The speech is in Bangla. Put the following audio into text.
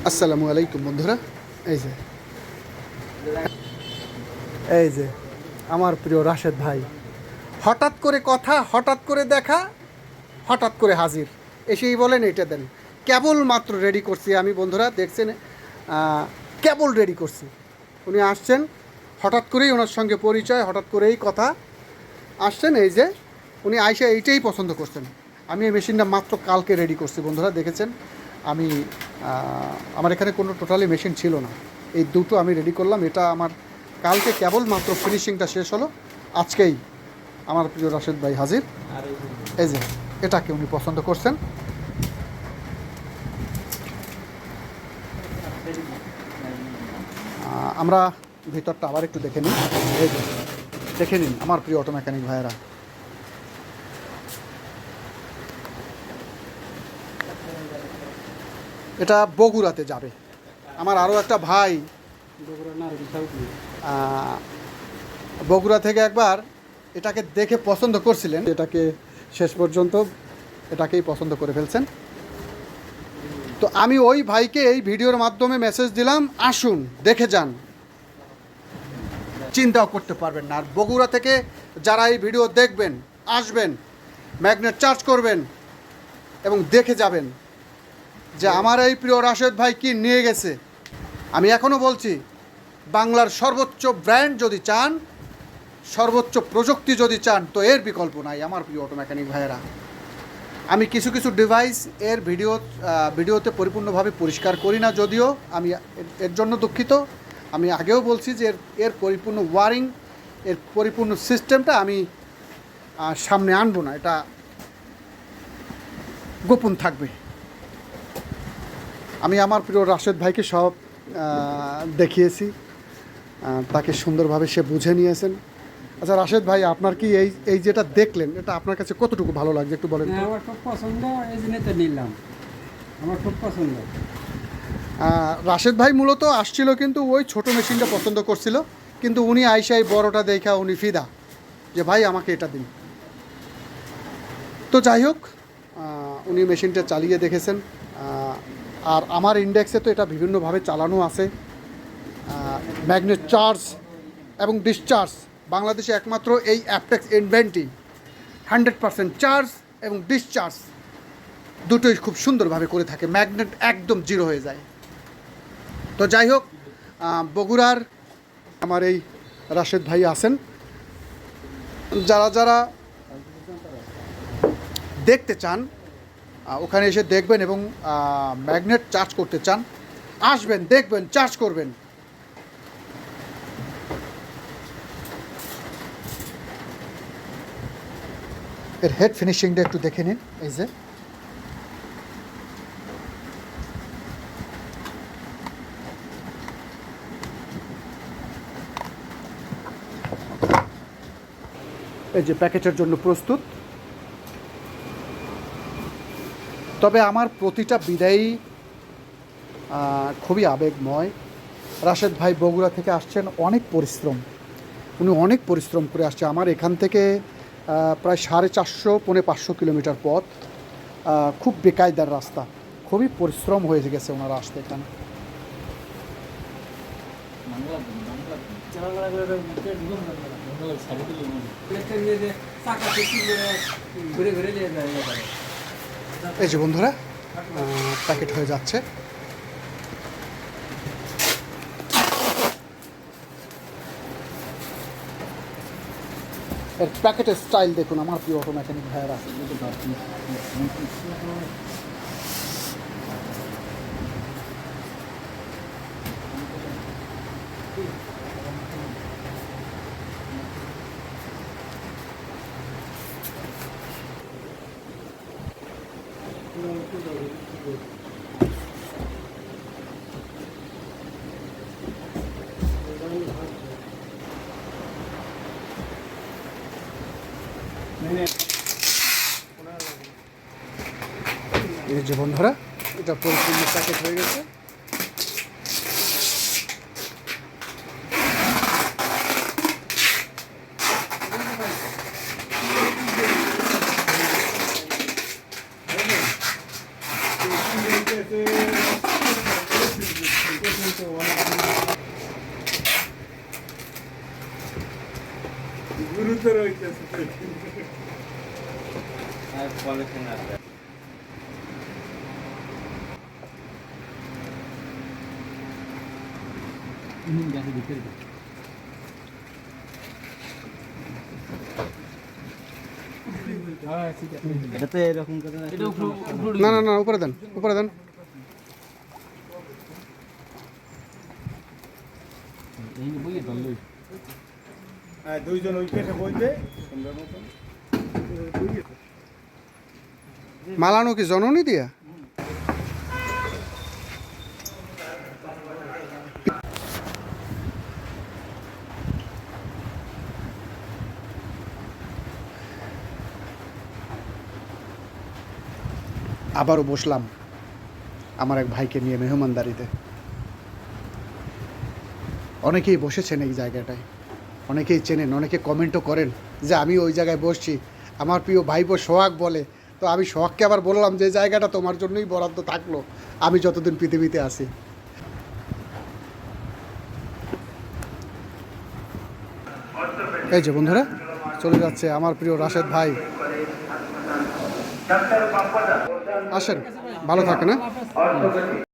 আসসালামু আলাইকুম বন্ধুরা। এই যে এই যে আমার প্রিয় রাশেদ ভাই, হঠাৎ করে কথা, হঠাৎ করে দেখা, হঠাৎ করে হাজির, এসেই বলেন এটা দেন। কেবল মাত্র রেডি করছি আমি বন্ধুরা, দেখছেন, কেবল রেডি করছি। উনি আসছেন, হঠাৎ করেই ওনার সঙ্গে পরিচয়, হঠাৎ করেই কথা, আসছেন। এই যে উনি আইসা এইটাই পছন্দ করছেন। আমি এই মেশিনটা মাত্র কালকে রেডি করছি বন্ধুরা, দেখেছেন। আমি আমার এখানে কোনো টোটালি মেশিন ছিল না, এই দুটো আমি রেডি করলাম। এটা আমার কালকে কেবল মাত্র ফিনিশিংটা শেষ হলো, আজকেই আমার প্রিয় রাশেদ ভাই হাজির। এই যে এটাকে উনি পছন্দ করছেন। আমরা ভিতরটা আবার একটু দেখে নিই। এই যে দেখে নিন আমার প্রিয় অটো মেকানিক ভাইয়েরা। এটা বগুড়াতে যাবে। আমার আরও একটা ভাই বগুড়া থেকে একবার এটাকে দেখে পছন্দ করছিলেন, এটাকে শেষ পর্যন্ত এটাকেই পছন্দ করে ফেলছেন। তো আমি ওই ভাইকে এই ভিডিওর মাধ্যমে মেসেজ দিলাম, আসুন দেখে যান, চিন্তাও করতে পারবেন না। আর বগুড়া থেকে যারা এই ভিডিও দেখবেন, আসবেন, ম্যাগনেট চার্জ করবেন এবং দেখে যাবেন যে আমার এই প্রিয় রাশেদ ভাই কি নিয়ে গেছে। আমি এখনও বলছি, বাংলার সর্বোচ্চ ব্র্যান্ড যদি চান, সর্বোচ্চ প্রযুক্তি যদি চান, তো এর বিকল্প নাই আমার প্রিয় অটো মেকানিক ভাইয়েরা। আমি কিছু কিছু ডিভাইস এর ভিডিওতে পরিপূর্ণভাবে পরিষ্কার করি না, যদিও আমি এর জন্য দুঃখিত। আমি আগেও বলছি যে এর পরিপূর্ণ ওয়ারিং, এর পরিপূর্ণ সিস্টেমটা আমি সামনে আনবো না, এটা গোপন থাকবে। আমি আমার প্রিয় রাশেদ ভাইকে সব দেখিয়েছি, তাকে সুন্দরভাবে সে বুঝে নিয়েছেন। আচ্ছা রাশেদ ভাই, আপনার কি এই যেটা দেখলেন, এটা আপনার কাছে কতটুকু ভালো লাগছে একটু বলেন। আমার খুব পছন্দ, এই জন্য তো নিলাম। আমার খুব পছন্দ। রাশেদ ভাই মূলত আসছিল কিন্তু ওই ছোট মেশিনটা পছন্দ করছিল, কিন্তু উনি আইসাই বড়টা দেখা উনি ফিদা, যে ভাই আমাকে এটা দিন। তো যাই হোক, উনি মেশিনটা চালিয়ে দেখেছেন। আর আমার ইন্ডেক্সে তো এটা বিভিন্নভাবে চালানো আছে, ম্যাগনেট চার্জ এবং ডিসচার্জ। বাংলাদেশে একমাত্র এই অ্যাপটেক্স ইনভেন্টি 100% চার্জ এবং ডিসচার্জ দুটোই খুব সুন্দরভাবে করে থাকে, ম্যাগনেট একদম জিরো হয়ে যায়। তো যাই হোক, বগুড়ার আমার এই রাশেদ ভাই আছেন, যারা যারা দেখতে চান ওখানে এসে দেখবেন এবং ম্যাগনেট চার্জ করতে চান, আসবেন, দেখবেন, চার্জ করবেন। এর হেড ফিনিশিংটা একটু দেখে নিন। এই যে এই যে প্যাকেটের জন্য প্রস্তুত। তবে আমার প্রতিটা বিদায়ী খুবই আবেগময়। রাশেদ ভাই বগুড়া থেকে আসছেন, অনেক পরিশ্রম, উনি অনেক পরিশ্রম করে আসছে। আমার এখান থেকে প্রায় 450-500 কিলোমিটার পথ, খুব বেকায়দার রাস্তা, খুবই পরিশ্রম হয়ে গেছে ওনারা আসতে এখানে। এই যে বন্ধুরা, প্যাকেট হয়ে যাচ্ছে। এর প্যাকেটের স্টাইল দেখুন আমার প্রিয় অটো মেকানিক ভাইয়েরা। এই যে বন্ধুরা, এটা পরিপূর্ণ প্যাকেট হয়ে গেছে। এটা তো এরকম করে না। না না না, উপরে দেন, উপরে দেন। দুইজন ওই পেটে বইবে মালানো কি জননী দিয়া? আবারও বসলাম আমার এক ভাইকে নিয়ে মেহমানদারিতে। অনেকেই বসেছেন এই জায়গাটায়, অনেকেই চেনেন, অনেকে কমেন্টও করেন যে আমি ওই জায়গায় বসছি। আমার প্রিয় ভাইপো সোহাগ বলে, তো আমি সোহাগকে আবার বললাম যে জায়গাটা তোমার জন্যই বরাদ্দ থাকলো আমি যতদিন পৃথিবীতে আছি। এই যে বন্ধুরা চলে যাচ্ছে আমার প্রিয় রাশেদ ভাই। আসেন, ভালো থাকেন। হ্যাঁ।